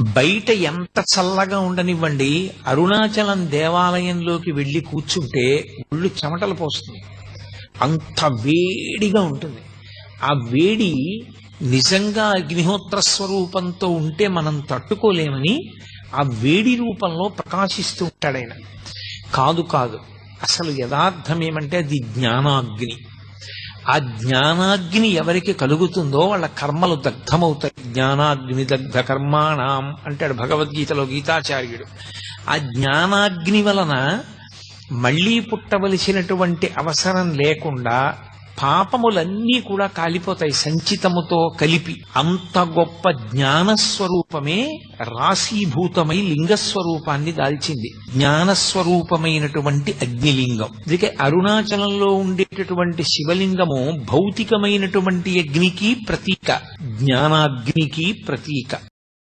బయట ఎంత చల్లగా ఉండనివ్వండి, అరుణాచలం దేవాలయంలోకి వెళ్లి కూర్చుంటే ఒళ్ళు చెమటలు పోస్తుంది. అంత వేడిగా ఉంటుంది. ఆ వేడి నిజంగా అగ్నిహోత్ర స్వరూపంతో ఉంటే మనం తట్టుకోలేమని ఆ వేడి రూపంలో ప్రకాశిస్తూ ఉంటాడు ఆయన. కాదు కాదు, అసలు యథార్థం ఏమంటే అది జ్ఞానాగ్ని. ఆ జ్ఞానాగ్ని ఎవరికి కలుగుతుందో వాళ్ళ కర్మలు దగ్ధమవుతాయి. జ్ఞానాగ్ని దగ్ధ కర్మాణం అంటాడు భగవద్గీతలో గీతాచార్యుడు. ఆ జ్ఞానాగ్ని వలన మళ్లీ పుట్టవలసినటువంటి అవసరం లేకుండా పాపములన్నీ కూడా కాలిపోతాయి సంచితముతో కలిపి. అంత గొప్ప జ్ఞానస్వరూపమే రాశీభూతమై లింగస్వరూపాన్ని దాల్చింది. జ్ఞానస్వరూపమైనటువంటి అగ్నిలింగం. అందుకే అరుణాచలంలో ఉండేటటువంటి శివలింగము భౌతికమైనటువంటి అగ్నికి ప్రతీక, జ్ఞానాగ్నికి ప్రతీక.